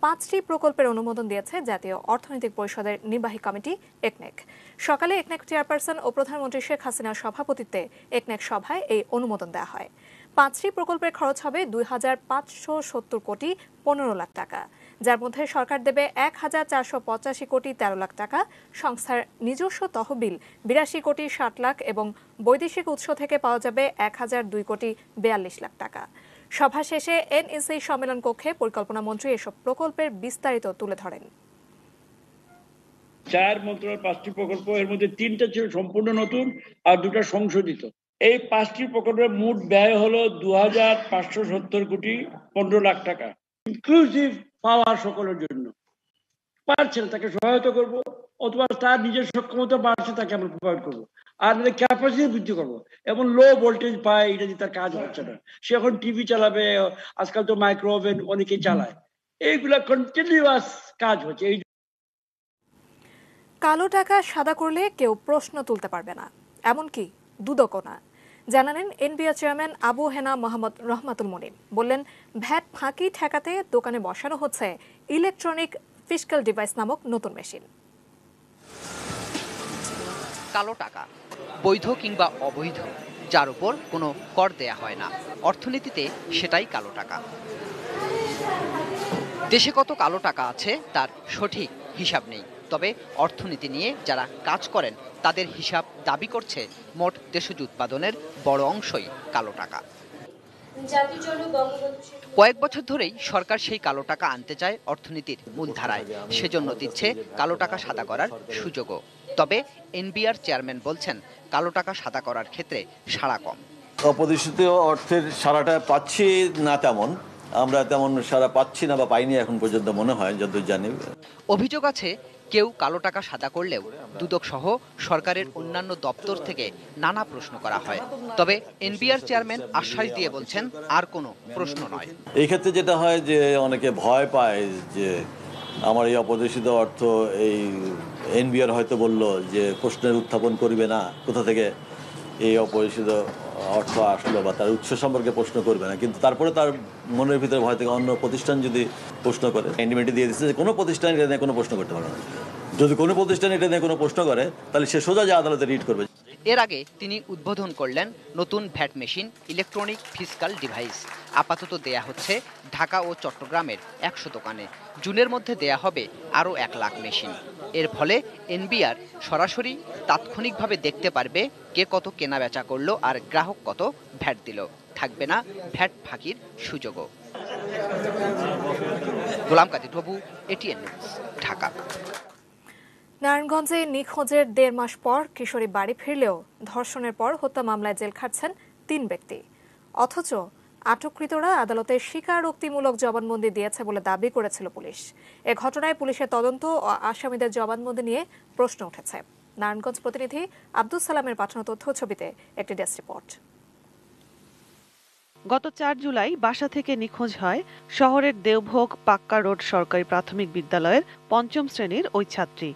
5টি প্রকল্পের অনুমোদন দিয়েছে জাতীয় অর্থনৈতিক পরিষদের নির্বাহী কমিটি একনেক। সকালে একনেক চেয়ারপারসন ও প্রধানমন্ত্রী শেখ হাসিনার সভাপতিত্বে একনেক সভায় এই অনুমোদন দেওয়া হয়। 5টি প্রকল্পের খরচ হবে 2,570 কোটি 15 লাখ টাকা, যার মধ্যে সরকার দেবে 1,485 কোটি 13 লাখ টাকা, সংস্থার নিজস্ব তহবিল 82 কোটি 60 লাখ এবং বৈদেশিক উৎস থেকে পাওয়া যাবে 1,002 কোটি 42 লাখ টাকা। সভা শেষে এনইসি সম্মেলন কক্ষে পরিকল্পনা মন্ত্রী এসব প্রকল্পের বিস্তারিত তুলে ধরেন। 4 মন্ত্রণালয় 5টি প্রকল্প, এর মধ্যে 3টা ছিল সম্পূর্ণ নতুন আর 2টা সংশোধিত। এই 5টি প্রকল্পের মোট ব্যয় হলো 2,570 কোটি 15 লাখ টাকা, ইনক্লুসিভ পাওয়ার সকলের জন্য। পারছে না তাকে সহায়তা করব, অথবা তার নিজের সক্ষমতা বাড়ছে তাকে আমরা প্রোভাইড করবো, আর ক্যাপাসিটি বৃদ্ধি করবো। এবং লো ভোল্টেজ পায়, এটা দিয়ে তার কাজ হচ্ছে না, সে এখন টিভি চালাবে, আজকাল তো মাইক্রো ওভেন অনেকেই চালায়, এইগুলা কন্টিনিউয়াস কাজ হচ্ছে। এই কালো টাকা সাদা করলে কেউ প্রশ্ন তুলতে পারবে না, এমনকি দুদকও না, জানালেন এনবিআর চেয়ারম্যান আবু হেনা মোহাম্মদ রহমাতুল মনির। বললেন, ভ্যাট ফাঁকি ঠেকাতে দোকানে বসানো হচ্ছে ইলেকট্রনিক ফিসক্যাল ডিভাইস নামক নতুন মেশিন। কালো টাকা বৈধ কিংবা অবৈধ, যার উপর কোনো কর দেয়া হয় না, অর্থনীতিতে সেটাই কালো টাকা। দেশে কত কালো টাকা আছে তার সঠিক হিসাব নেই, তবে অর্থনীতি নিয়ে যারা কাজ করেন তাদের হিসাব দাবি করছে মোট দেশজ উৎপাদনের বড় অংশই কালো টাকা। কয়েক বছর ধরেই সরকার সেই কালো টাকা আনতে চায় অর্থনীতির মূলধারায়, সেজন্য দিচ্ছে কালো টাকা সাদা করার সুযোগও। তবে এনবিআর চেয়ারম্যান বলছেন, কালো টাকা সাদা করার ক্ষেত্রে সাড়া কম। অপরিশোধিত অর্থের সাড়াটা পাচ্ছি না, আমরা তেমন সাড়া পাচ্ছি না বা পাইনি এখন পর্যন্ত মনে হয়, যতদূর জানি। অভিযোগ আছে, কেউ কালো টাকা সাদা করলেও দুদক সহ সরকারের অন্যান্য দপ্তর থেকে নানা প্রশ্ন করা হয়। তবে এনবিআর চেয়ারম্যান আশ্বাস দিয়ে বলছেন, আর কোনো প্রশ্ন নয়। এই ক্ষেত্রে যেটা হয় যে অনেকে ভয় পায় যে আমার এই অপরিশোধিত অর্থ, এই এনবিআর হয়তো বলল যে প্রশ্নের উত্থাপন করবে না, কোথা থেকে এই অপরিশোধিত অর্থ আসলো বা তার উৎস সম্পর্কে প্রশ্ন করবে না, কিন্তু তারপরে তার মনের ভিতরে ভয় থেকে অন্য প্রতিষ্ঠান যদি প্রশ্ন করে, ইন্টিমেটি দিয়ে দিচ্ছে যে কোনো প্রতিষ্ঠান এটা নিয়ে কোনো প্রশ্ন করতে পারবে না। যদি কোনো প্রতিষ্ঠান এটা নিয়ে কোনো প্রশ্ন করে, তাহলে সে সোজা যে আদালতে রিট করবে। এর আগে তিনি উদ্বোধন করলেন নতুন VAT machine, electronic fiscal device. আপাতত দেয়া হচ্ছে ঢাকা ও চট্টগ্রামের 100 দোকানে, জুনের মধ্যে দেয়া হবে আরও 1 লাখ মেশিন। এর ফলে এনবিআর সরাসরি তাৎক্ষণিকভাবে দেখতে পারবে কে কত কেনা বেচা করলো আর গ্রাহক কত ভ্যাট দিল। থাকবে না ভ্যাট ফাঁকির সুযোগও। গোলাম কাজী প্রভু, এটিএন নিউজ, ঢাকা। নারায়ণগঞ্জে নিখোঁজের 1.5 মাস পর কিশোরী বাড়ি ফিরলেও ধর্ষণের পর হত্যা মামলায় জেল খাটছেন 3 ব্যক্তি, অথচ আটককৃতরা আদালতে স্বীকারোক্তিমূলক জবানবন্দি দিয়েছে বলে দাবি করেছিল পুলিশ। এ ঘটনায় পুলিশের তদন্ত ও আসামিদের জবানবন্দি নিয়ে প্রশ্ন উঠেছে। নারায়ণগঞ্জ প্রতিনিধি আব্দুল সালামের পাঠানো তথ্য ছবিতে একটি ডেস্ক রিপোর্ট। গত 4 জুলাই বাসা থেকে নিখোঁজ হয় শহরের দেওভোগ পাক্কা রোড সরকারি প্রাথমিক বিদ্যালয়ের 5ম শ্রেণীর ওই ছাত্রী।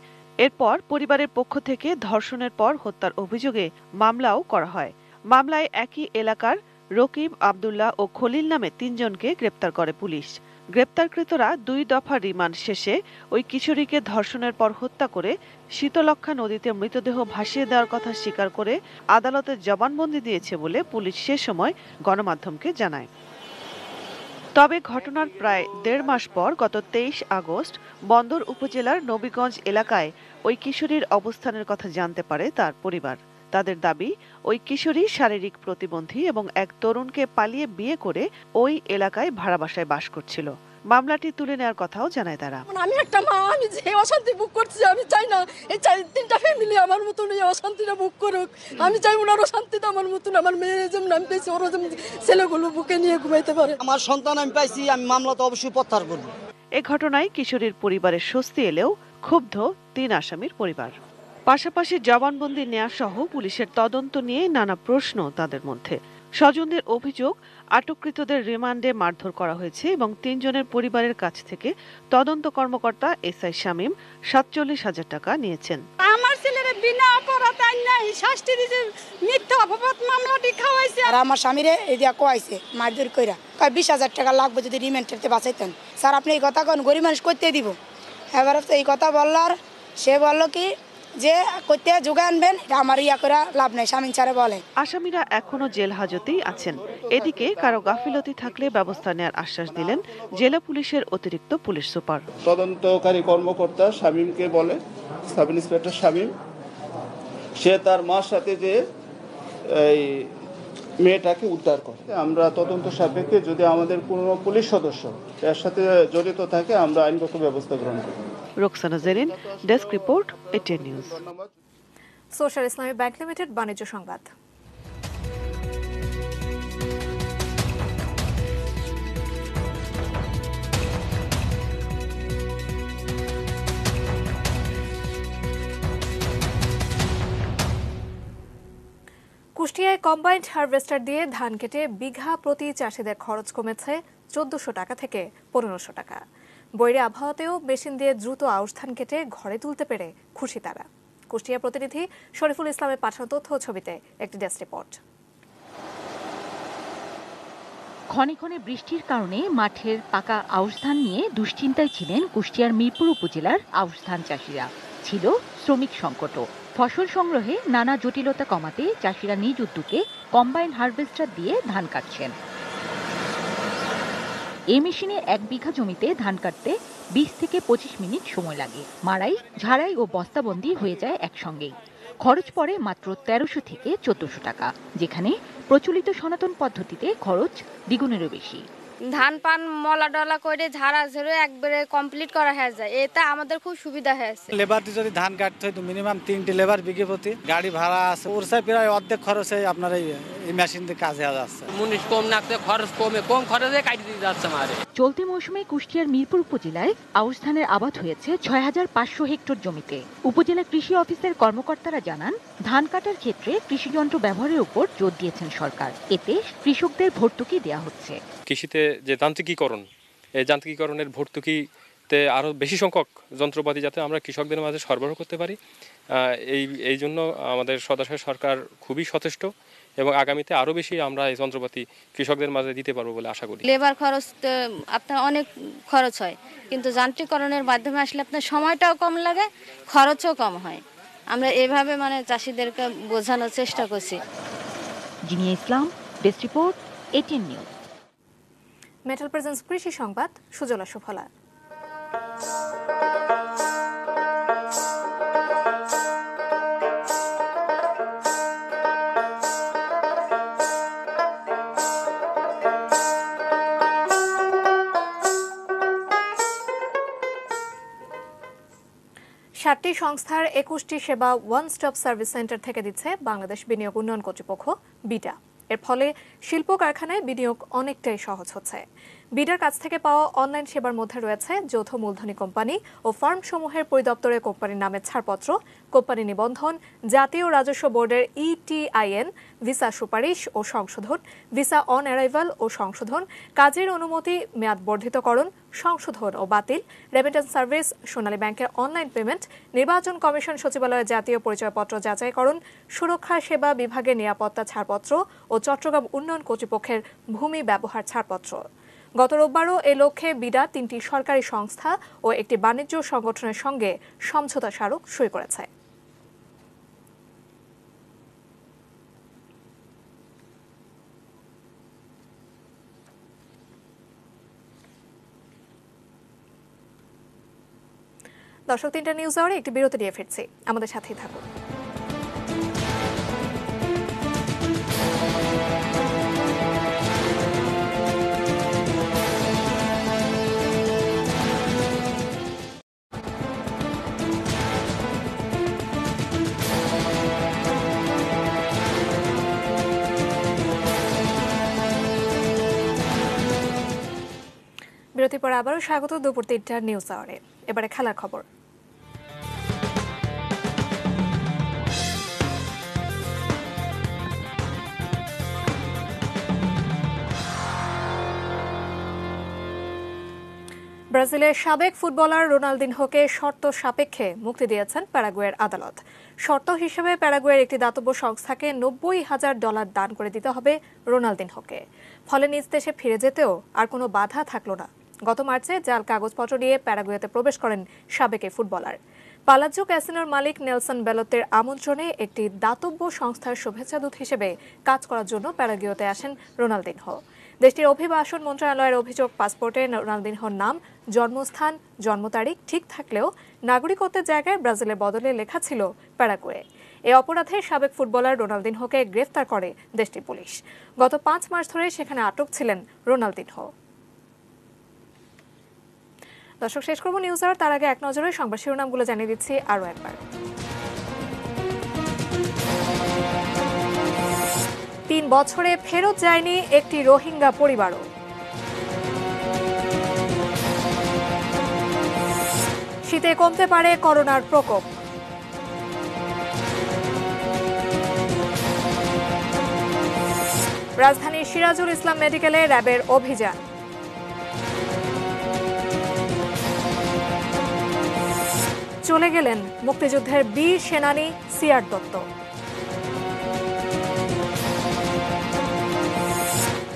এরপর পরিবারের পক্ষ থেকে ধর্ষণের পর হত্যার অভিযোগে মামলাও করা হয়। মামলায় একই এলাকার রকিব, আব্দুল্লাহ ও খলিল নামে 3 জনকে গ্রেপ্তার করে পুলিশ। গ্রেপ্তারকৃতরা 2 দফা রিমান্ড শেষে ওই কিশোরীকে ধর্ষণের পর হত্যা করে শীতলক্ষা নদীতে মৃতদেহ ভাসিয়ে দেওয়ার কথা স্বীকার করে আদালতে জবানবন্দি দিয়েছে বলে পুলিশ সে সময় গণমাধ্যমকে জানায়। তবে ঘটনার প্রায় 1.5 মাস পর গত 23 আগস্ট বন্দর উপজেলার নবীগঞ্জ এলাকায় ওই কিশোরীর অবস্থানের কথা জানতে পারে তার পরিবার। তাদের দাবি, ওই কিশোরী শারীরিক প্রতিবন্ধী এবং এক তরুণকে পালিয়ে বিয়ে করে ওই এলাকায় ভাড়া বাসায় বাস করছিল। মামলাটি তুলে নেওয়ার কথাও জানায় তারা। আমি একটা মা, আমি যে অশান্তি ভোগ করছি, আমি চাই না এই 3টা ফ্যামিলি আমার মতন এই অশান্তিটা ভোগ করুক। আমি চাই ওনারও শান্তিতে আমার মতন, আমার মেয়ের যেমন আমি পেয়েছি ওরা যেমন ছেলেগুলো বুকে নিয়ে ঘুমাইতে পারে। আমার সন্তান আমি পাইছি, আমি মামলা তো অবশ্যই প্রত্যাহার করব। এ ঘটনায় কিশোরীর পরিবারের স্বস্তি এলেও ক্ষুব্ধ 3 আসামির পরিবার। পাশাপাশি জবানবন্দি নেওয়া সহ পুলিশের তদন্ত নিয়ে নানা প্রশ্ন তাদের মধ্যে। স্বজনদের অভিযোগ, আটককৃতদের রিমান্ডে মারধর করা হয়েছে এবং 3 জনের পরিবারের কাছ থেকে তদন্ত কর্মকর্তা এসআই শামীম 47,000 টাকা নিয়েছেন। আমার ছেলের বিনা অপরাধ নাই শাস্তি দিতে মিথ্যা অপবাদ মামলাটি খাওয়াইছে, আর আমার স্বামীরে এই দিয়া কোয়াইছে মারধর কইরা 20,000 টাকা লাগবে যদি রিমান্ডেতে বাঁচাইতেন। স্যার আপনি এই কথা কোন গরিব মানুষ করতে দিব? এবার এই কথা বললার সে বলল কি যে করতে যোগান আনবেন, এটা আমার ইয়া করে লাভ নাই, স্বামী স্যারে বলে। আসামিরা এখনো জেল হাজতেই আছেন। এদিকে কারো গাফিলতি থাকলে ব্যবস্থা নেওয়ার আশ্বাস দিলেন জেলা পুলিশের অতিরিক্ত পুলিশ সুপার। তদন্তকারী কর্মকর্তা শামীমকে বলে, সাব ইন্সপেক্টর শামীম, সে তার মার সাথে যে এই মেয়েটাকে উদ্ধার করে। আমরা তদন্ত সাপেক্ষে যদি আমাদের কোনো পুলিশ সদস্য এর সাথে জড়িত থাকে আমরা আইনগত ব্যবস্থা গ্রহণ করি। Roksana Jerin, desk report, ATN News. Social Islami Bank Limited বাণিজ্য সংবাদ। কুষ্টিয়ায় কম্বাইন্ড হারভেস্টার দিয়ে ধান কেটে বিঘা প্রতি চাষিদের খরচ কমেছে 1400 টাকা থেকে 1500 টাকা। বৈরী আবহাওয়াতেও মেশিন দিয়ে দ্রুত আউশ ধান কেটে ঘরে তুলতে পেরে খুশি তারা। কুষ্টিয়া প্রতিনিধি শরীফুল ইসলামের পাঠানো তথ্য ছবিতে একটি ডেস্ক রিপোর্ট। ক্ষণে ক্ষণে বৃষ্টির কারণে মাঠের পাকা আউশ ধান নিয়ে দুশ্চিন্তায় ছিলেন কুষ্টিয়ার মিরপুর উপজেলার আউশ ধান চাষিরা। ছিল শ্রমিক সংকটও। ফসল সংগ্রহে নানা জটিলতা কমাতে চাষিরা নিজ উদ্যোগে কম্বাইন হারভেস্টার দিয়ে ধান কাটছেন। এই মেশিনে 1 বিঘা জমিতে ধান কাটতে 20 থেকে 25 মিনিট সময় লাগে। মাড়াই, ঝাড়াই ও বস্তাবন্দি হয়ে যায় একসঙ্গেই। খরচ পড়ে মাত্র 1300 থেকে 1400 টাকা, যেখানে প্রচলিত সনাতন পদ্ধতিতে খরচ দ্বিগুণেরও বেশি। ধান পান মলা ডলা করে ঝাড়া ঝেড়ে একবারে কমপ্লিট করা হয়ে যায়, এটা আমাদের খুব সুবিধা হয়েছে। লেবার যদি ধান কাটতে হয় তো মিনিমাম 3টে লেবার বিঘে প্রতি, গাড়ি ভাড়া আছে, ওর সাথে প্রায় অর্ধেক খরচে আপনার এই মেশিন দিয়ে কাজে যাচ্ছে। মুনিশ কম নাকতে খরচ কমে, কম খরচে কাটি দিয়ে যাচ্ছে আমাদের। চলতি মৌসুমে কুষ্টিয়ার মিরপুর উপজেলায় আউশ ধানের আবাদ হয়েছে 6500 হেক্টর জমিতে। উপজেলা কৃষি অফিসের কর্মকর্তারা জানান, ধান কাটার ক্ষেত্রে কৃষিযন্ত্র ব্যবহারের উপর জোর দিয়েছেন সরকার। এতে কৃষকদের ভর্তুকি দেওয়া হচ্ছে। কৃষিতে যে যান্ত্রিকীকরণ, এই যান্ত্রিকীকরণের ভর্তুকিতে আরও বেশি সংখ্যক যন্ত্রপাতি যাতে আমরা কৃষকদের মাঝে সরবরাহ করতে পারি, এই জন্য আমাদের সদস্য সরকার খুবই সচেষ্ট এবং আগামীতে আরও বেশি আমরা এই যন্ত্রপাতি কৃষকদের মাঝে দিতে পারবো বলে আশা করি। লেবার খরচ আপনার অনেক খরচ হয়, কিন্তু যান্ত্রিকরণের মাধ্যমে আসলে আপনার সময়টাও কম লাগে, খরচও কম হয়। আমরা এভাবে চাষিদেরকে বোঝানোর চেষ্টা করছি। Zinia Islam, desk report, ATN news. Metal presents কৃষি সংবাদ, সুজলা সুফলা। সাতটি সংস্থার 21টি সেবা ওয়ান স্টপ সার্ভিস সেন্টার থেকে দিচ্ছে বাংলাদেশ বিনিয়োগ উন্নয়ন কর্তৃপক্ষ বিডা। এর ফলে শিল্প কারখানায় বিনিয়োগ অনেকটাই সহজ হচ্ছে। বিডার কাছ থেকে পাওয়া অনলাইন সেবার মধ্যে রয়েছে যৌথ মূলধনী কোম্পানি ও ফার্ম সমূহের পরিদপ্তরে কোম্পানির নামে ছাড়পত্র, কোম্পানি নিবন্ধন, জাতীয় রাজস্ব বোর্ডের ETIN, ভিসা সুপারিশ ও সংশোধন, ভিসা অন অ্যারাইভাল ও সংশোধন, কাজের অনুমতি মেয়াদ বর্ধিতকরণ, সংশোধন ও বাতিল, রেমিটেন্স সার্ভিস, সোনালী ব্যাংকের অনলাইন পেমেন্ট, নির্বাচন কমিশন সচিবালয়ের জাতীয় পরিচয়পত্র যাচাইকরণ, সুরক্ষা সেবা বিভাগের নিরাপত্তা ছাড়পত্র ও চট্টগ্রাম উন্নয়ন কর্তৃপক্ষের ভূমি ব্যবহার ছাড়পত্র। গত রোববারও এ লক্ষ্যে বিডা 3টি সরকারি সংস্থা ও একটি বাণিজ্য সংগঠনের সঙ্গে সমঝোতা স্মারক সই করেছে। দর্শক, 3টা নিউজ আওয়ারে একটি বিরতি নিয়ে ফিরছি, আমাদের সাথেই থাকুন। বিরতির পর আবারও স্বাগত দুপুর 3টার নিউজ আওয়ারে। এবারে খেলার খবর। ব্রাজিলের সাবেক ফুটবলার রোনালদিনহোকে শর্ত সাপেক্ষে মুক্তি দিয়েছেন প্যারাগুয়ের আদালত। শর্ত হিসেবে প্যারাগুয়ের একটি দাতব্য সংস্থাকে $90,000 দান করে দিতে হবে রোনালদিনহোকে। ফলে নিজ দেশে ফিরে যেতেও আর কোনো বাধা থাকল না। গত মার্চে জাল কাগজপত্র নিয়ে প্যারাগুয়েতে প্রবেশ করেন সাবেক এই ফুটবলার। পালাজ্জো ক্যাসিনোর মালিক নেলসন বেলোতের আমন্ত্রণে একটি দাতব্য সংস্থার শুভেচ্ছাদূত হিসেবে কাজ করার জন্য প্যারাগুয়েতে আসেন রোনালদিনহো। দেশটির অভিবাসন মন্ত্রণালয়ের অভিযোগ, পাসপোর্টে রোনালদিনহোর নাম, জন্মস্থান, জন্ম তারিখ ঠিক থাকলেও নাগরিকত্বের জায়গায় ব্রাজিলের বদলে লেখা ছিল প্যারাগুয়ে। এই অপরাধে সাবেক ফুটবলার রোনালদিনহোকে গ্রেফতার করে দেশটির পুলিশ। গত 5 মাস ধরে সেখানে আটক ছিলেন রোনালদিনহো। দর্শক, শেষ করব নিউজ আওয়ার, তার আগে এক নজরে সংবাদ শিরোনামগুলো জানিয়ে দিচ্ছি আরও একবার। 3 বছরে ফেরত যায়নি একটি রোহিঙ্গা পরিবারও। শীতে কমতে পারে করোনার প্রকোপ। রাজধানীর সিরাজুল ইসলাম মেডিকেলে র্যাবের অভিযান। চলে গেলেন মুক্তিযুদ্ধের বীর সেনানী সিআর দত্ত।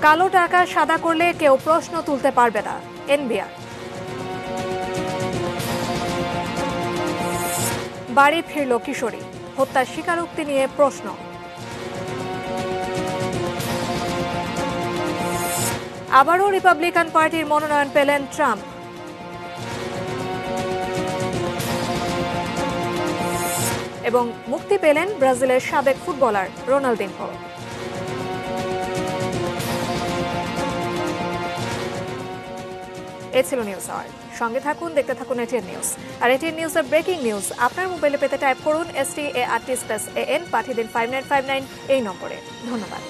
কালো টাকা সাদা করলে কেউ প্রশ্ন তুলতে পারবে না, এনবিআর। বাড়ি ফিরল কিশোরী, হত্যার স্বীকারোক্তি নিয়ে প্রশ্ন। আবারও রিপাবলিকান পার্টির মনোনয়ন পেলেন ট্রাম্প। এবং মুক্তি পেলেন ব্রাজিলের সাবেক ফুটবলার রোনালদিনহো। এ ছিল নিউজ আওয়ার। সঙ্গে থাকুন, দেখতে থাকুন এটিএন নিউজ। আর এটিএন নিউজের ব্রেকিং নিউজ আপনার মোবাইলে পেতে টাইপ করুন START+AN, পাঠিয়ে দিন 5959 এই নম্বরে। ধন্যবাদ।